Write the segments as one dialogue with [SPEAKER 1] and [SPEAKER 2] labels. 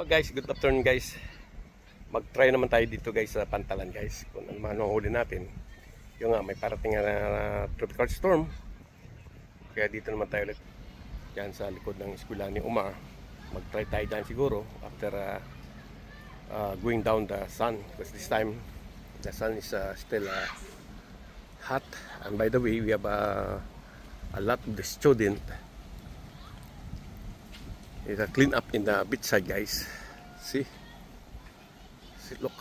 [SPEAKER 1] So guys, good afternoon guys. Mag-try naman tayo dito guys sa Pantalan guys. Kung ano man ang huli natin. Yung nga, may parating na tropical storm. Kaya dito naman tayo ulit. Diyan sa likod ng eskwela ni Umar. Mag-try tayo dyan siguro after going down the sun. Because this time, the sun is still hot. And by the way, we have a lot of the student. It's a clean up in the beach side guys. See look.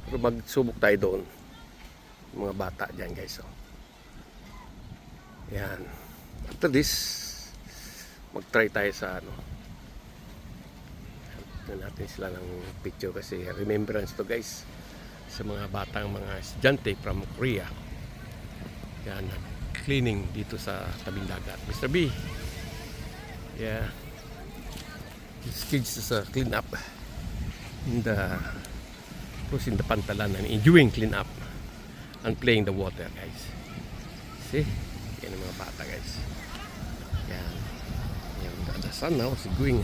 [SPEAKER 1] Pero magsubok tayo doon. Mga bata dyan guys. So, yan. After this, mag-try tayo sa ano. Natin sila ng picture kasi remembrance to guys. Sa mga batang mga estudyante from Korea. Yan. Cleaning dito sa tabing dagat. Mr. B. Yeah. These kids is clean up in the Pantalan and enjoying clean up and playing the water guys. See? Yan ang mga bata guys. Yan. The sun now is going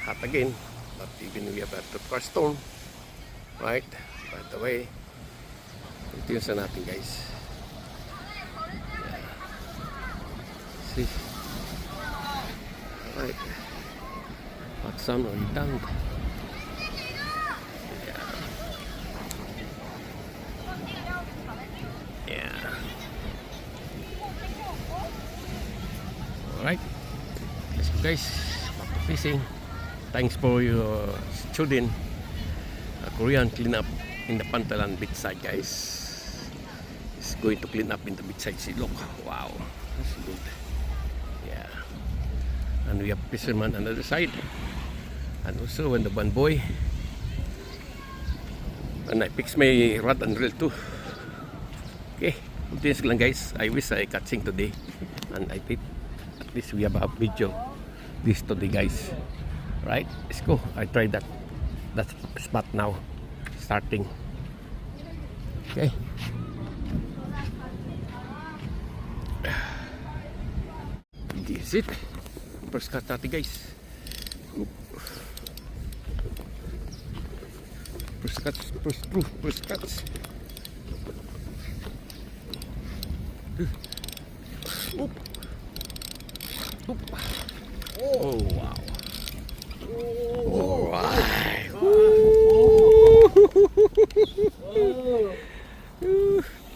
[SPEAKER 1] hot again. But even we have a tropical storm. Right? By the way, continuous na natin guys. Yeah. See? Alright. Hot sun on down. Yeah. Alright. Let's go guys. Back to fishing. Thanks for your student. Korean clean up in the Pantalan beach side guys. It's going to clean up in the beach side. See, look. Wow. That's good. Yeah. And we have fishermen on the other side. And also when the one boy. And I fix my rod and reel too. Okay, continuous lang guys. I wish I catching today. And I think at least we have a video this today guys. Right, let's go. I tried that spot now. Starting. Okay. This is it. First cut natin guys. First cuts. Oop. Oh wow. Oh right.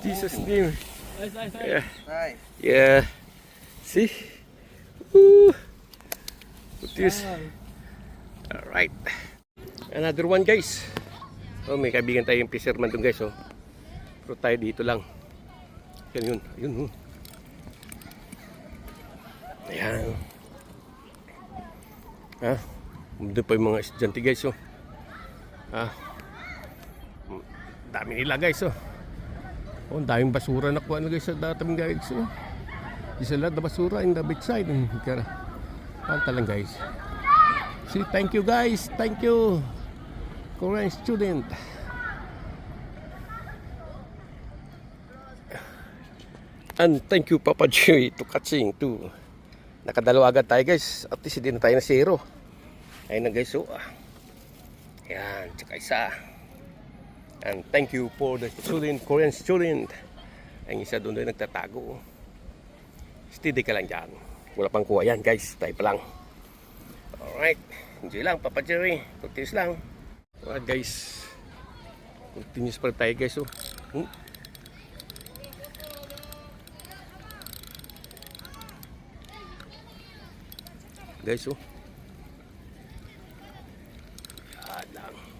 [SPEAKER 1] Jesus name. Yeah. Yeah. See? Put this. All right. Another one guys. Oh, may kaibigan tayong fisherman dun guys, oh. Pero tayo dito lang. Yan yun. Ayun, oh. Ayan. Ha? Doon pa yung mga estudyante guys, oh. Ha? Dami nila guys, oh. Oh, daming basura na kuha na guys sa dating guys, oh. Isa lahat na basura in the beach side. Pantalan guys. See, thank you guys. Thank you. Korean student. And thank you Papa Joy to catching too. Nakadalawa agad tayo guys. At least hindi na tayo na zero. Ayun na guys. So, yan. Tsaka isa. And thank you for the student, Korean student. Ang isa doon doon nagtatago. Steady ka lang dyan. Wala pang kuha yan guys. Tayo pa lang. Alright. Enjoy lang Papa Joy. Continuous lang. Alright guys. Continuous pa tayo guys. Oh. Guys, oh.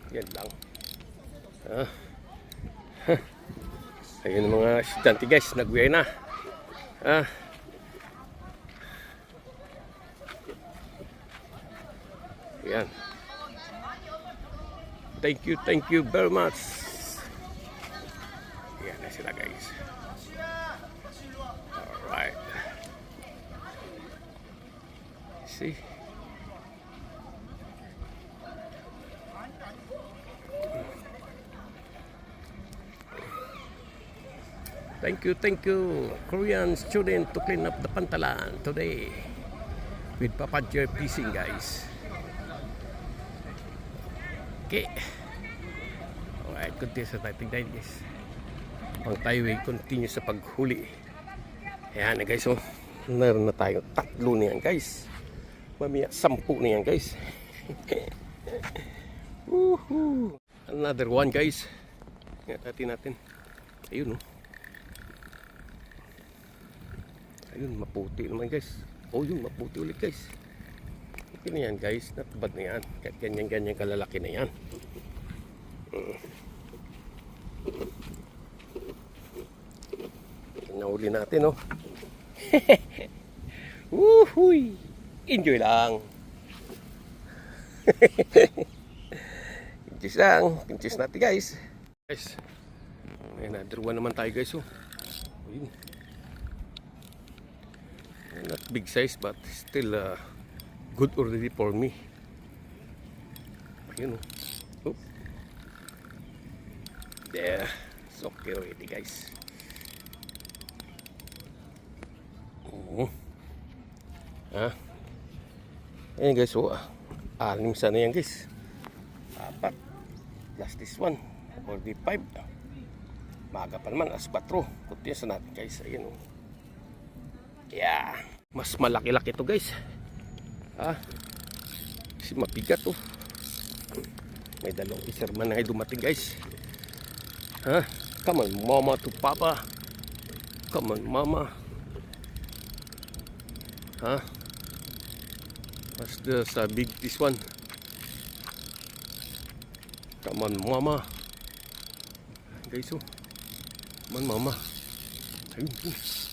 [SPEAKER 1] Yan lang. Ayun mga estudyante guys, nag-uwi na. Yan. Thank you very much. Yan na sila guys. Alright. See? Thank you, Korean student to clean up the Pantalan today with Papa Joy fishing, guys. Okay. Alright, continue sa tayo tignan guys. Pang tayo ay continue sa paghuli. Ayan na guys, oh. Meron na tayo 3 niyan guys. Mamaya 10 niyan guys. Woohoo! Another one guys. Ngayon natin. Ayun, oh. Ayun, maputi naman guys. Oh, yun, maputi ulit guys. Okay na yan guys, not bad na yan. Kahit ganyan-ganyan kalalaki na yan. Nahuli natin, oh. Woohoo! Enjoy lang. Pinches lang. Pinches natin guys. Guys, may another one naman tayo guys, oh. Ayun. Not big size but still good already for me. Ayun, oh. Oop. There. It's okay already guys. Oh. Ayan guys, oh. 6 sana yan guys. 4 plus this one. 45. Maga pa naman, as 4. Kuntiyan sa natin guys. Ayan, oh. Yeah. Mas malaki-laki ito guys. Kasi mabigat, oh. May dalawang iserman na dumating guys. Come on mama to papa. Come on mama. What's this big this one? Come on mama. Guys, oh. Come on mama. Ayun.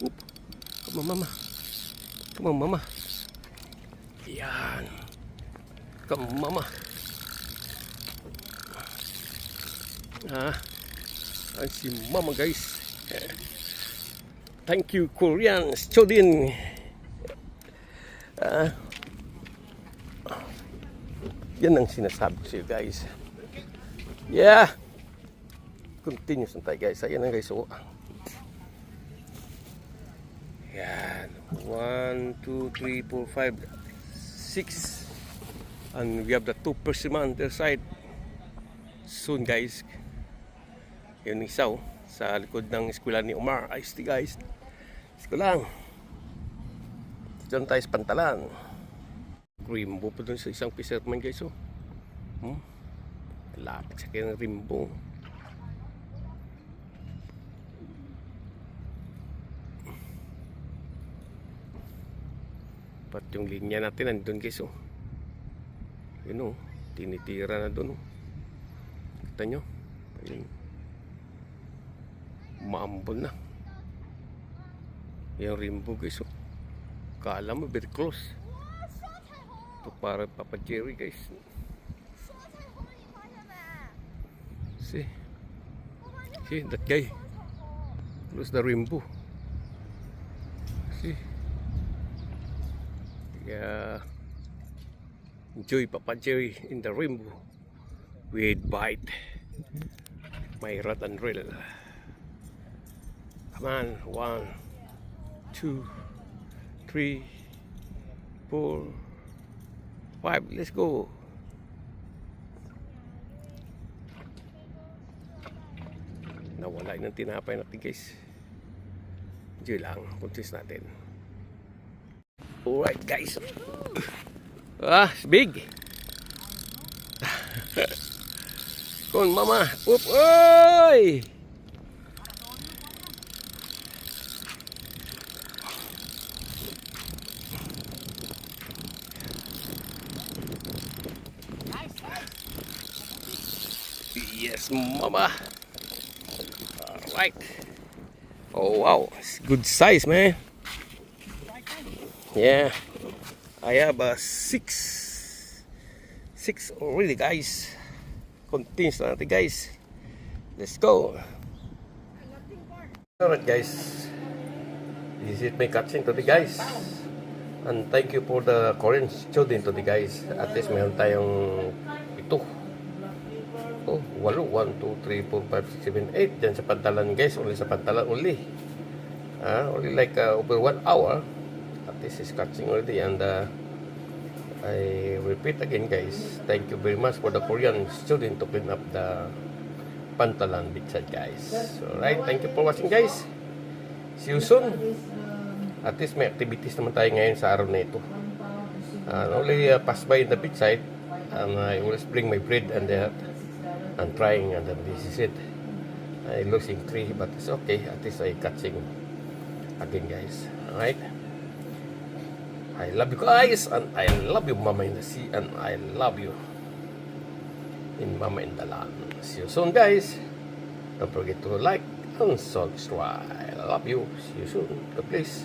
[SPEAKER 1] Oop. Come on mama. Come on mama. Yan. Come on mama. Ayan si mama guys. Thank you Korean Chodin. Yan ang sinasabi ko sa iyo guys. Yeah. Continuous na tayo guys. Ayan ang guys. Oh. Yan. 1, 2, 3, 4, 5, 6. And we have the 2 persimmon on their side. Soon guys. Yun isa, oh. Sa likod ng eskwela ni Omar. Ayos di guys. Isko lang. Diyan tayo sa pantalan. Rainbow pa dun sa isang fisherman guys, oh. Lapit sa kanya ng rainbow. Pat yung linya natin nandun guys, oh. Yun, oh. Tinitira na dun, oh. Kita nyo? Ayun. Maambol na. Yung rainbow guys, oh. Kala mo very close. Ito para Papa Jerry guys. See that guy. Close the rainbow. See. Yeah. Enjoy Papa Jerry in the rainbow with bite. My rod and reel. Come on. 1, 2, 3, 4, 5. Let's go. Nawala yung tinapay natin guys. Enjoy lang. Puntis natin. Alright guys. It's big. Come on mama. Oop. Oy! Yes, mama. Alright. Oh, wow. It's good size, man. Yeah. I have a 6 already, guys. Continues na natin, guys. Let's go. Alright, guys. This is my catching today, guys. And thank you for the Korean student today, guys. At least meron tayong ito. Oh, 8, 1, 2, 3, 4, 5, 6, 7, 8. Diyan sa pantalan guys, only sa pantalan only. Only like over 1 hour. At least is catching already. And I repeat again, guys. Thank you very much for the Korean student to clean up the Pantalan beachside, guys. So, right, thank you for watching, guys. See you soon. At least may activities naman tayo ngayon sa araw na ito. Only pass by in the beachside, and I always bring my bread and that, and trying, and then this is it. I losing 3, but it's okay. At least I catching again, guys. Alright. I love you guys, and I love you, Mama in the Sea, and I love you in Mama in the Land. See you soon, guys. Don't forget to like and subscribe. I love you. See you soon. God bless.